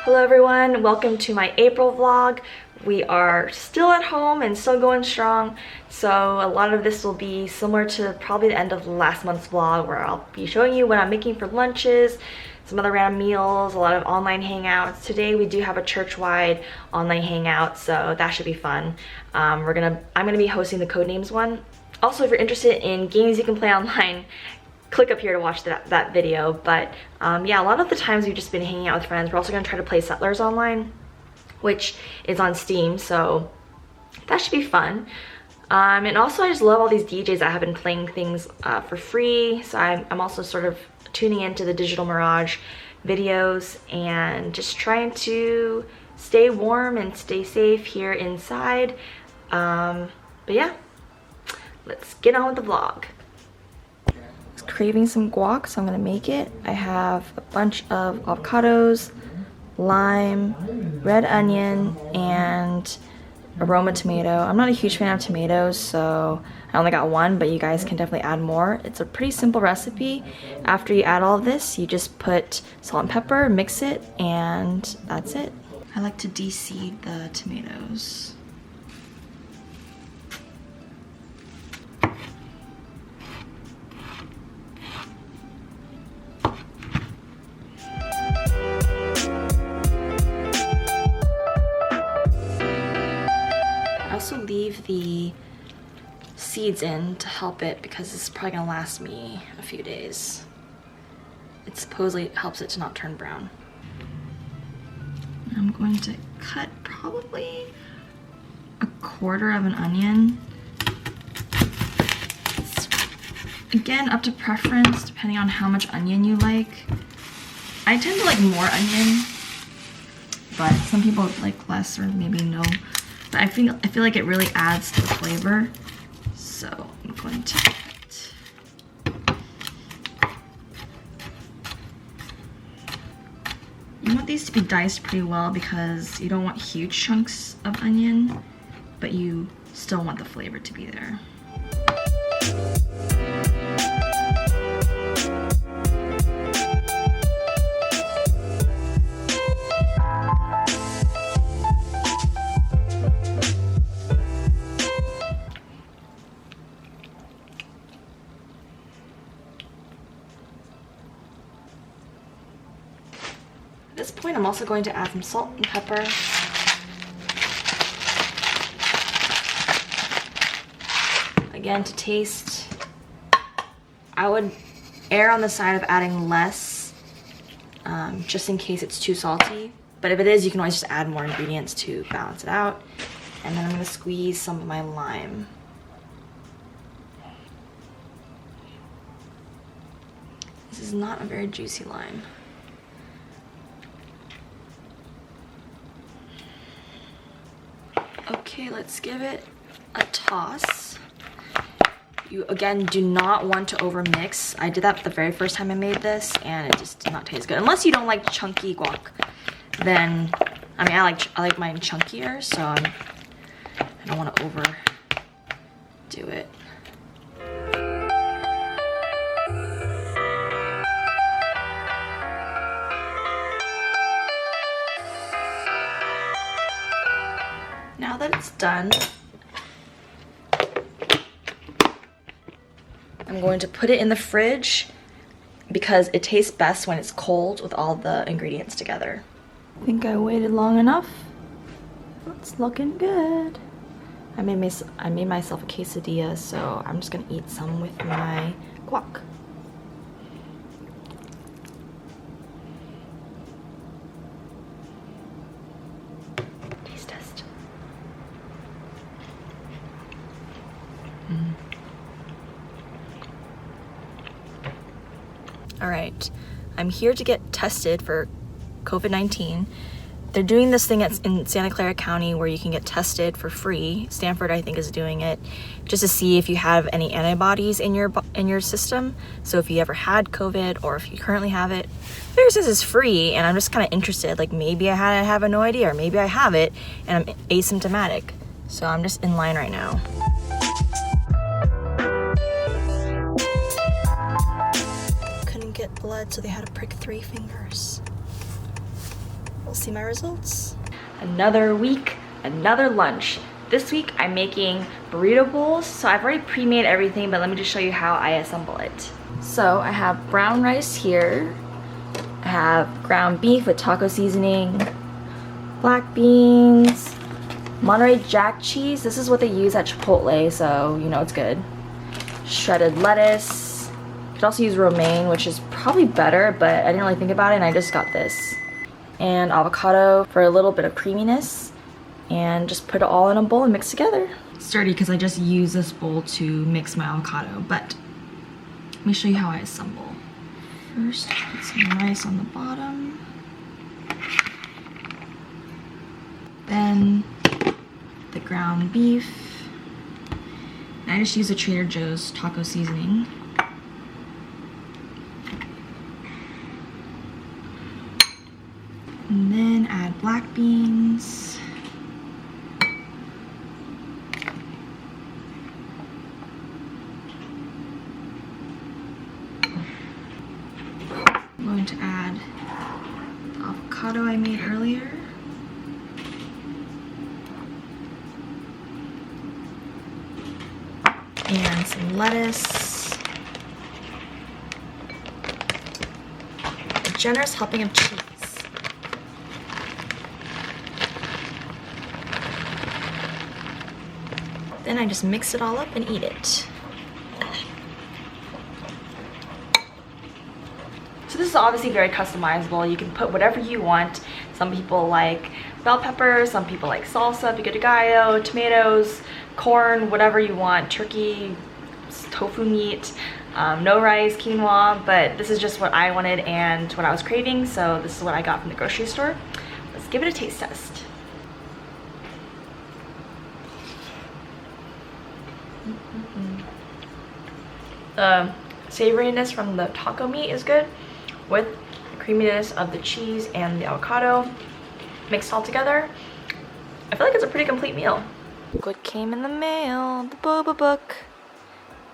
Hello everyone, welcome to my April vlog. We are still at home and still going strong, so a lot of this will be similar to probably the end of last month's vlog, where I'll be showing you what I'm making for lunches, some other random meals, a lot of online hangouts. Today we do have a church-wide online hangout, so that should be fun. I'm gonna be hosting the Codenames one. Also, if you're interested in games you can play online, click up here to watch that video. But yeah, a lot of the times we've just been hanging out with friends. We're also going to try to play Settlers online, which is on Steam, so that should be fun. And also, I just love all these DJs that have been playing things for free, so I'm also sort of tuning into the Digital Mirage videos and just trying to stay warm and stay safe here inside. But yeah, let's get on with the vlog. Craving some guac, so I'm gonna make it. I have a bunch of avocados, lime, red onion, and aroma tomato. I'm not a huge fan of tomatoes, so I only got one, but you guys can definitely add more. It's a pretty simple recipe. After you add all of this, you just put salt and pepper, mix it, and that's it. I like to de-seed the tomatoes. Also leave the seeds in to help it, because this is probably gonna last me a few days. It supposedly helps it to not turn brown. I'm going to cut probably a quarter of an onion. Again, up to preference, depending on how much onion you like. I tend to like more onion, but some people like less or maybe no. But I feel like it really adds to the flavor. So I'm going to cut. You want these to be diced pretty well because you don't want huge chunks of onion, but you still want the flavor to be there. At this point, I'm also going to add some salt and pepper. Again, to taste. I would err on the side of adding less, just in case it's too salty. But if it is, you can always just add more ingredients to balance it out. And then I'm going to squeeze some of my lime. This is not a very juicy lime. Okay, let's give it a toss. You, again, do not want to over mix. I did that the very first time I made this, and it just did not taste good. Unless you don't like chunky guac, then, I mean, I like mine chunkier, so I don't want to overdo it. Now that it's done, I'm going to put it in the fridge because it tastes best when it's cold with all the ingredients together. I think I waited long enough. It's looking good. I made myself a quesadilla, so I'm just gonna eat some with my guac. All right, I'm here to get tested for COVID-19. They're doing this thing in Santa Clara County where you can get tested for free. Stanford, I think, is doing it just to see if you have any antibodies in your system. So if you ever had COVID or if you currently have it, figures this is free, and I'm just kind of interested. Like, maybe I have no idea, or maybe I have it and I'm asymptomatic. So I'm just in line right now. Couldn't get blood, so they had to prick 3 fingers. we'll see my results. Another week, another lunch. This week I'm making burrito bowls. So I've already pre-made everything, but let me just show you how I assemble it. So I have brown rice here. I have ground beef with taco seasoning, black beans, Monterey Jack cheese. This is what they use at Chipotle, so you know it's good. Shredded lettuce. You could also use romaine, which is probably better, but I didn't really think about it and I just got this. And avocado for a little bit of creaminess. And just put it all in a bowl and mix together. It's dirty because I just use this bowl to mix my avocado, but let me show you how I assemble. First, put some rice on the bottom. Then the ground beef. And I just use a Trader Joe's taco seasoning. And then add black beans. I'm going to add the avocado I made earlier. And some lettuce. A generous helping of cheese. Then I just mix it all up and eat it. So this is obviously very customizable. You can put whatever you want. Some people like bell peppers, some people like salsa, pico de gallo, tomatoes, corn, whatever you want, turkey, tofu meat, no rice, quinoa, but this is just what I wanted and what I was craving, so this is what I got from the grocery store. Let's give it a taste test. The savoriness from the taco meat is good with the creaminess of the cheese and the avocado mixed all together. I feel like it's a pretty complete meal. What came in the mail? The Bubba Book.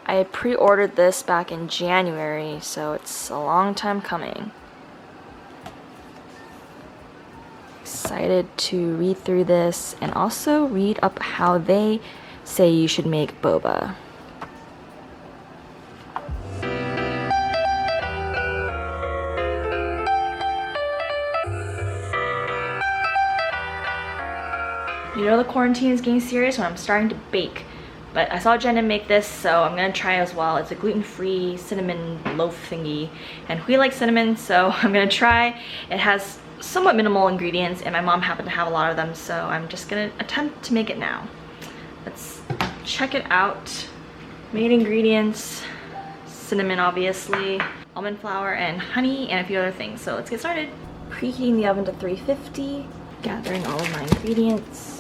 I pre-ordered this back in January, so it's a long time coming. Excited to read through this and also read up how they say you should make boba. You know the quarantine is getting serious when I'm starting to bake. But I saw Jenna make this, so I'm gonna try it as well. It's a gluten-free cinnamon loaf thingy. And we like cinnamon, so I'm gonna try. It has somewhat minimal ingredients, and my mom happened to have a lot of them, so I'm just gonna attempt to make it now. Let's check it out. Main ingredients, cinnamon obviously, almond flour and honey, and a few other things. So let's get started. Preheating the oven to 350, gathering all of my ingredients.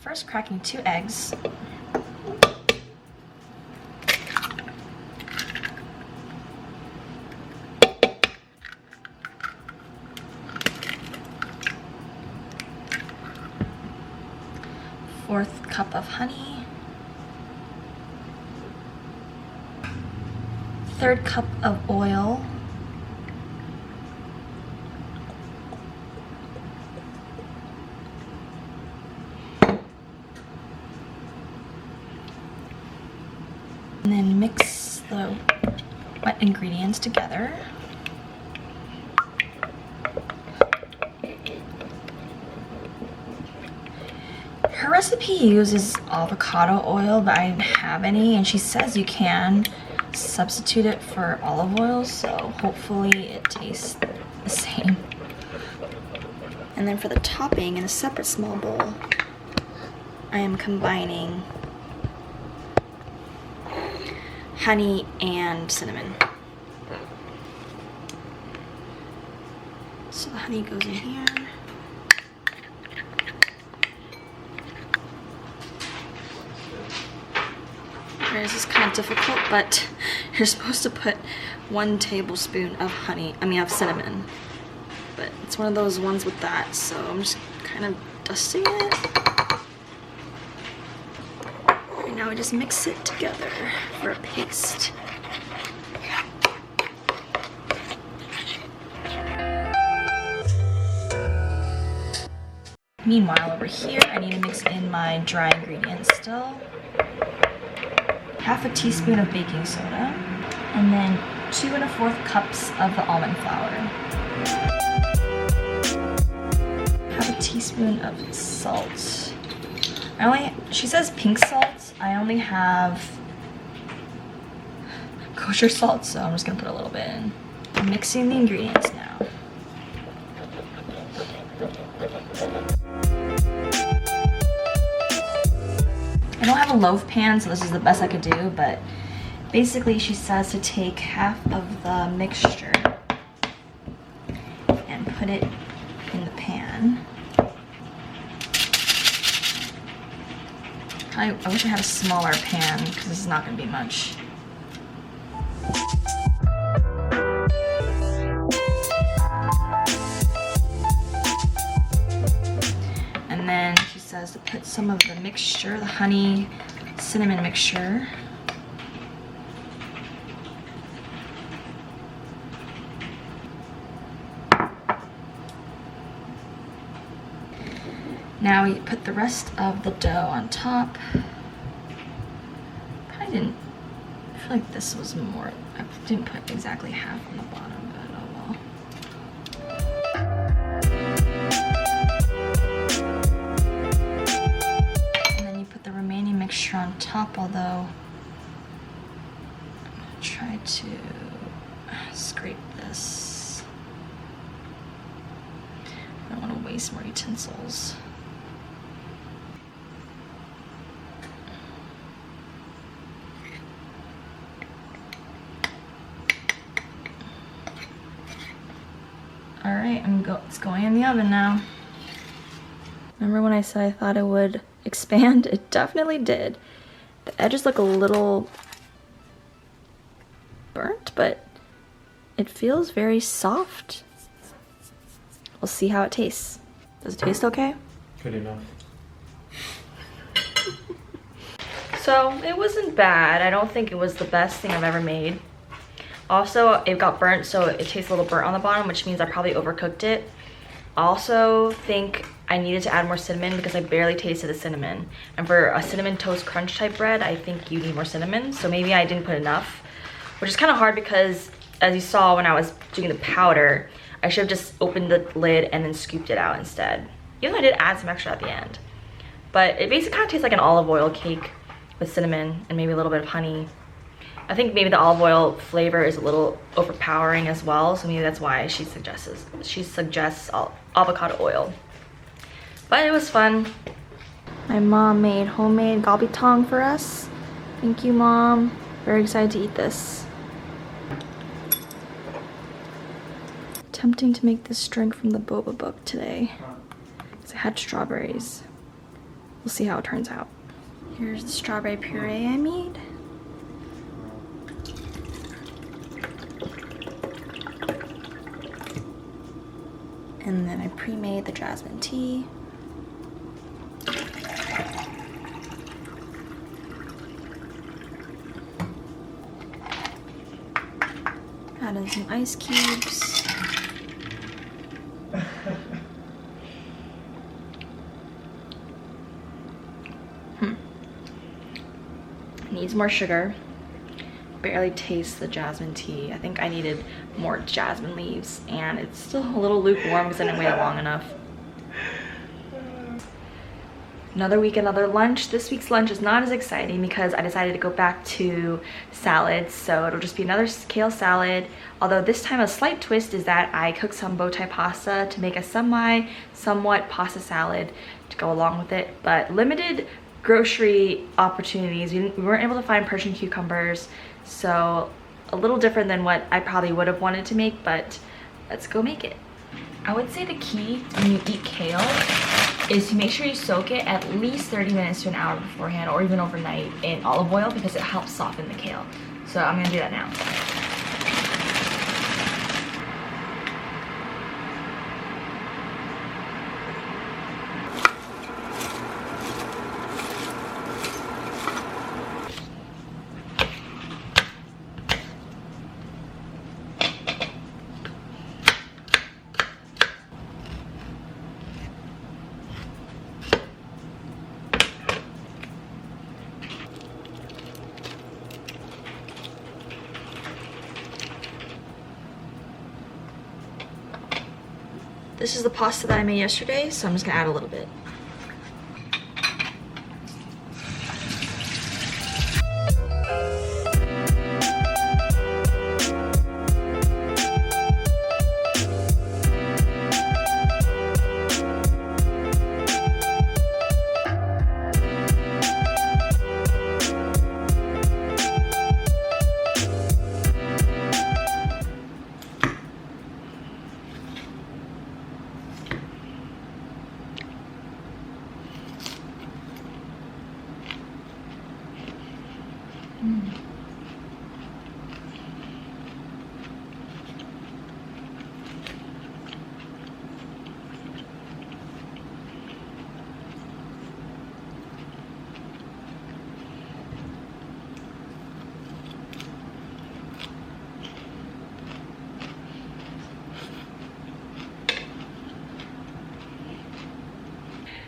First, cracking 2 eggs. Fourth cup of honey. Third cup of oil. And then mix the wet ingredients together. Her recipe uses avocado oil, but I didn't have any, and she says you can substitute it for olive oil, so hopefully it tastes the same. And then for the topping, in a separate small bowl, I am combining honey and cinnamon. So the honey goes in here. This is kind of difficult, but you're supposed to put 1 tablespoon of cinnamon. But it's one of those ones with that, so I'm just kind of dusting it. And now we just mix it together for a paste. Meanwhile, over here, I need to mix in my dry ingredients still. Half a teaspoon of baking soda, and then 2 1/4 cups of the almond flour. Half a teaspoon of salt. She says pink salt. I only have kosher salt, so I'm just gonna put a little bit in. I'm mixing the ingredients now. I don't have a loaf pan, so this is the best I could do, but basically she says to take half of the mixture and put it in the pan. I wish I had a smaller pan because this is not going to be much. And then she says to put some of the mixture, the honey cinnamon mixture. Now we put the rest of the dough on top. Probably didn't, I feel like this was more, I didn't put exactly half on the bottom, but oh well. And then you put the remaining mixture on top, although I'm gonna try to scrape this. I don't want to waste more utensils. All right, it's going in the oven now. Remember when I said I thought it would expand? It definitely did. The edges look a little burnt, but it feels very soft. We'll see how it tastes. Does it taste okay? Good enough. So it wasn't bad. I don't think it was the best thing I've ever made. Also, it got burnt, so it tastes a little burnt on the bottom, which means I probably overcooked it. I also think I needed to add more cinnamon because I barely tasted the cinnamon. And for a cinnamon toast crunch type bread, I think you need more cinnamon. So maybe I didn't put enough, which is kind of hard because as you saw when I was doing the powder, I should have just opened the lid and then scooped it out instead. Even though I did add some extra at the end. But it basically kind of tastes like an olive oil cake with cinnamon and maybe a little bit of honey. I think maybe the olive oil flavor is a little overpowering as well, so maybe that's why she suggests avocado oil. But it was fun. My mom made homemade Galbi Tong for us. Thank you, Mom. Very excited to eat this. Tempting to make this drink from the Bubba Book today because it had strawberries. We'll see how it turns out. Here's the strawberry puree I made. And then I pre-made the jasmine tea. Add in some ice cubes. Needs more sugar. Barely taste the jasmine tea. I think I needed more jasmine leaves, and it's still a little lukewarm because I didn't wait it long enough. Another week, another lunch. This week's lunch is not as exciting because I decided to go back to salads, so it'll just be another kale salad. Although this time a slight twist is that I cooked some bow tie pasta to make a somewhat pasta salad to go along with it, but limited grocery opportunities. We weren't able to find Persian cucumbers, so a little different than what I probably would have wanted to make, but let's go make it. I would say the key when you eat kale is to make sure you soak it at least 30 minutes to an hour beforehand, or even overnight, in olive oil because it helps soften the kale. So I'm gonna do that now. This is the pasta that I made yesterday, so I'm just gonna add a little bit.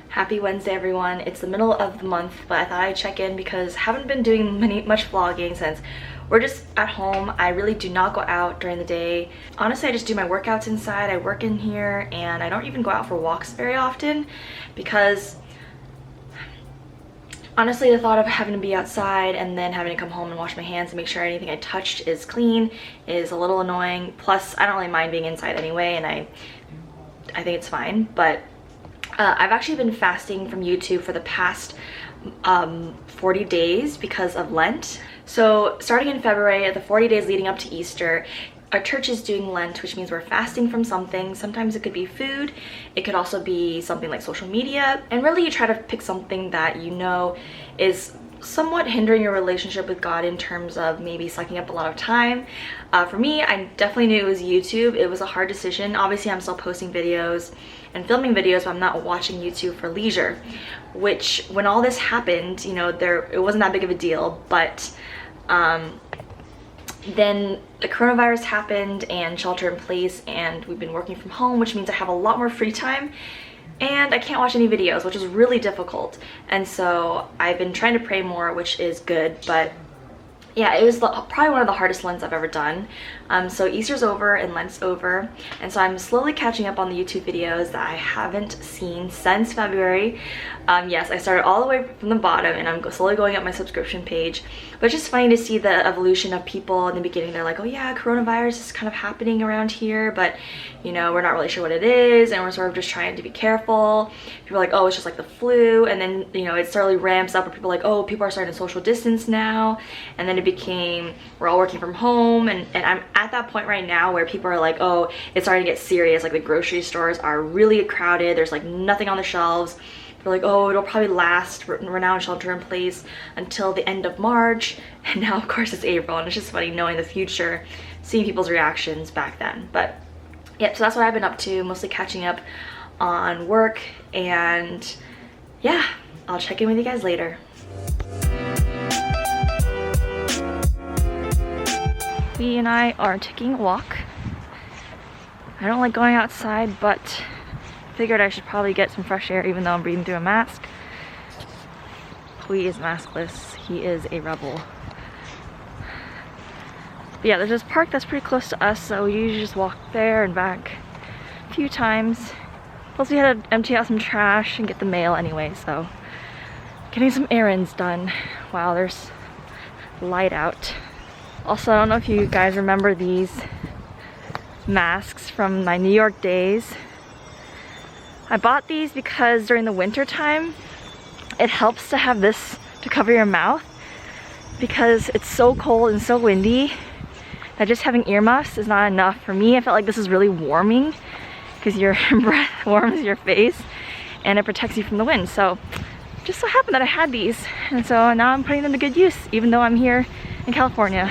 Happy Wednesday, everyone. It's the middle of the month, but I thought I'd check in because I haven't been doing much vlogging since we're just at home. I really do not go out during the day. Honestly, I just do my workouts inside. I work in here, and I don't even go out for walks very often because honestly, the thought of having to be outside and then having to come home and wash my hands and make sure anything I touched is clean is a little annoying. Plus, I don't really mind being inside anyway, and I think it's fine, but I've actually been fasting from YouTube for the past 40 days because of Lent. So starting in February, the 40 days leading up to Easter, our church is doing Lent, which means we're fasting from something. Sometimes it could be food, it could also be something like social media, and really you try to pick something that you know is somewhat hindering your relationship with God in terms of maybe sucking up a lot of time. For me, I definitely knew it was YouTube. It was a hard decision. Obviously, I'm still posting videos and filming videos, but I'm not watching YouTube for leisure, which when all this happened, you know, it wasn't that big of a deal, but then the coronavirus happened and shelter in place, and we've been working from home, which means I have a lot more free time and I can't watch any videos, which is really difficult. And so I've been trying to pray more, which is good, but yeah, it was probably one of the hardest Lents I've ever done. So Easter's over and Lent's over, and so I'm slowly catching up on the YouTube videos that I haven't seen since February. Yes, I started all the way from the bottom and I'm slowly going up my subscription page, but it's just funny to see the evolution of people. In the beginning they're like, oh yeah, coronavirus is kind of happening around here, but you know, we're not really sure what it is and we're sort of just trying to be careful. People are like, oh, it's just like the flu, and then you know, it slowly ramps up where people are like, oh, people are starting to social distance now, and then it became we're all working from home, and I'm at that point right now where people are like, oh, it's starting to get serious. Like the grocery stores are really crowded, there's like nothing on the shelves. They're like, oh, it'll probably last, we're now in shelter in place until the end of March, and now of course it's April, and it's just funny knowing the future, seeing people's reactions back then. But yeah, so that's what I've been up to, mostly catching up on work, and yeah, I'll check in with you guys later. We and I are taking a walk. I don't like going outside, but figured I should probably get some fresh air even though I'm breathing through a mask. Hui is maskless. He is a rebel. But yeah, there's this park that's pretty close to us, so we usually just walk there and back a few times. Plus we had to empty out some trash and get the mail anyway, so getting some errands done while there's light out. Also, I don't know if you guys remember these masks from my New York days. I bought these because during the winter time, it helps to have this to cover your mouth because it's so cold and so windy that just having earmuffs is not enough. For me, I felt like this is really warming because your breath warms your face and it protects you from the wind. So just so happened that I had these, and so now I'm putting them to good use even though I'm here in California.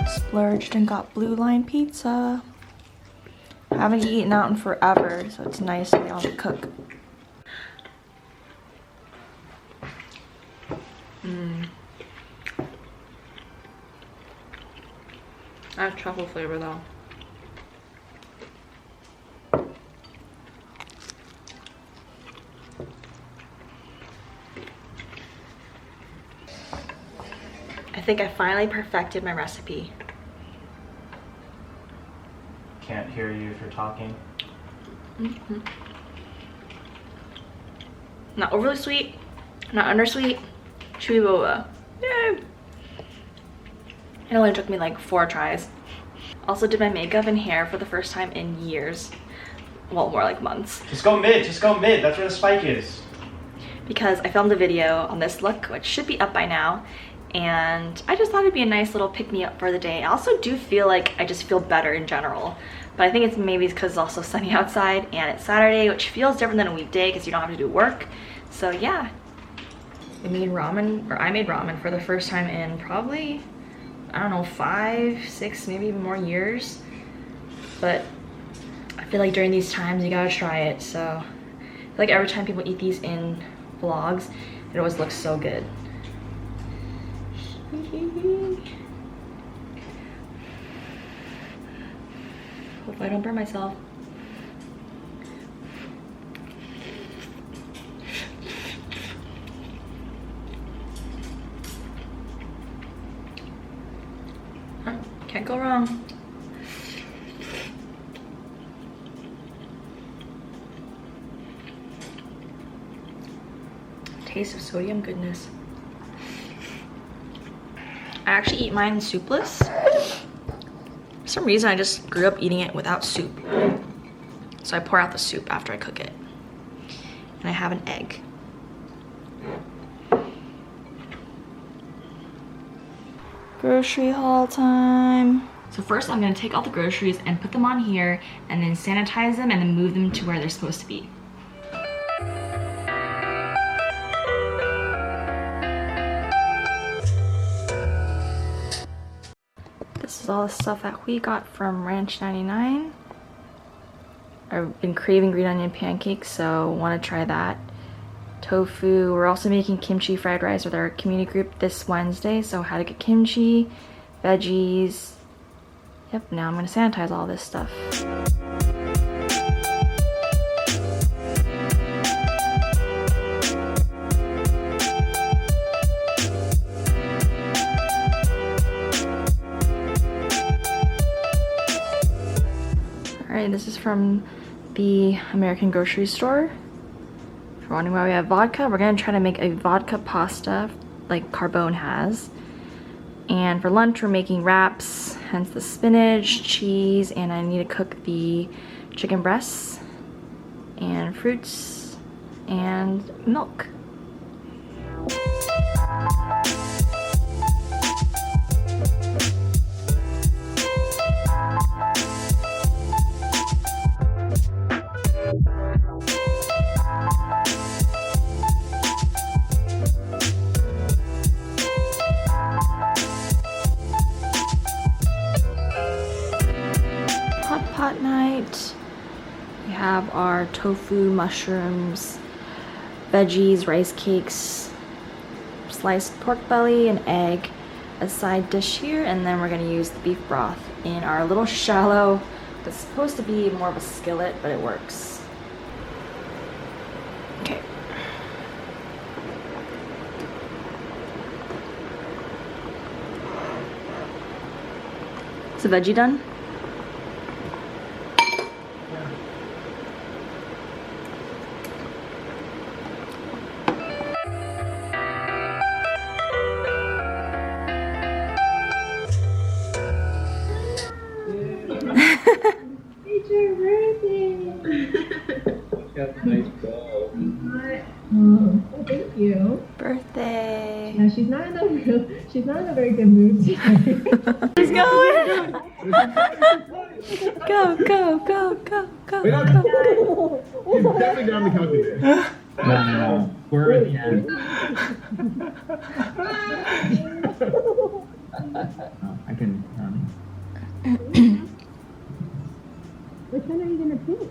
Splurged and got blue line pizza. I haven't eaten out in forever, so it's nice to be able to cook. I have truffle flavor though. I think I finally perfected my recipe. hear you if you're talking. Not overly sweet, not undersweet. Chewy boba. Yay! It only took me like 4 tries. Also did my makeup and hair for the first time in years. Well, more like months. Just go mid, just go mid. That's where the spike is. Because I filmed a video on this look, which should be up by now. And I just thought it'd be a nice little pick-me-up for the day. I also do feel like I just feel better in general. But I think it's maybe because it's also sunny outside and it's Saturday, which feels different than a weekday because you don't have to do work. So yeah. I made ramen for the first time in probably, I don't know, 5, 6, maybe even more years. But I feel like during these times you gotta try it. So I feel like every time people eat these in vlogs, it always looks so good. Hope I don't burn myself. Can't go wrong. Taste of sodium goodness. I actually eat mine soupless. For some reason, I just grew up eating it without soup. So I pour out the soup after I cook it. And I have an egg. Grocery haul time. So first I'm gonna take all the groceries and put them on here and then sanitize them and then move them to where they're supposed to be. This is all the stuff that we got from Ranch 99. I've been craving green onion pancakes, so want to try that. Tofu. We're also making kimchi fried rice with our community group this Wednesday, so how to get kimchi, veggies. Yep, now I'm going to sanitize all this stuff. Alright, this is from the American grocery store. If you're wondering why we have vodka, we're going to try to make a vodka pasta like Carbone has. And for lunch, we're making wraps, hence the spinach, cheese, and I need to cook the chicken breasts, and fruits, and milk. Pot night. We have our tofu, mushrooms, veggies, rice cakes, sliced pork belly, and egg, a side dish here, and then we're gonna use the beef broth in our little shallow. It's supposed to be more of a skillet, but it works. Okay. Is the veggie done? It's your birthday! Got a nice ball. Oh, thank you. Birthday. Yeah, she's not in a very good mood today. She's going. Go, go, go, go, go, Wait, no, go. He's definitely down the calculator. No, we're at the end. Oh, I can. Which one are you gonna pick?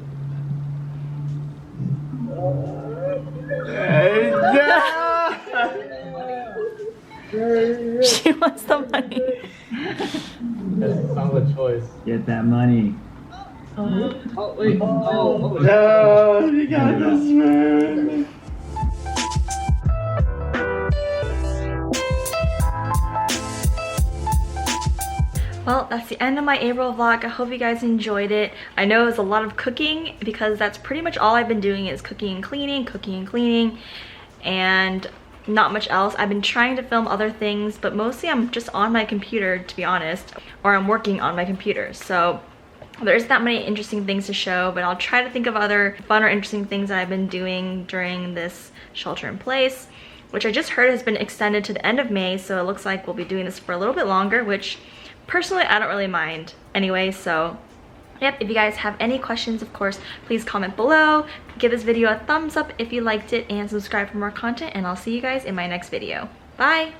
She wants the money. That's a solid choice. Get that money. Oh, wait. Oh, No, you got this, man. Well, well, that's the end of my April vlog. I hope you guys enjoyed it. I know it was a lot of cooking because that's pretty much all I've been doing is cooking and cleaning, and not much else. I've been trying to film other things, but mostly I'm just on my computer, to be honest, or I'm working on my computer. So there isn't that many interesting things to show, but I'll try to think of other fun or interesting things that I've been doing during this shelter in place, which I just heard has been extended to the end of May, so it looks like we'll be doing this for a little bit longer, which personally I don't really mind anyway. So yep, if you guys have any questions, of course, please comment below, give this video a thumbs up if you liked it, and subscribe for more content, and I'll see you guys in my next video. Bye!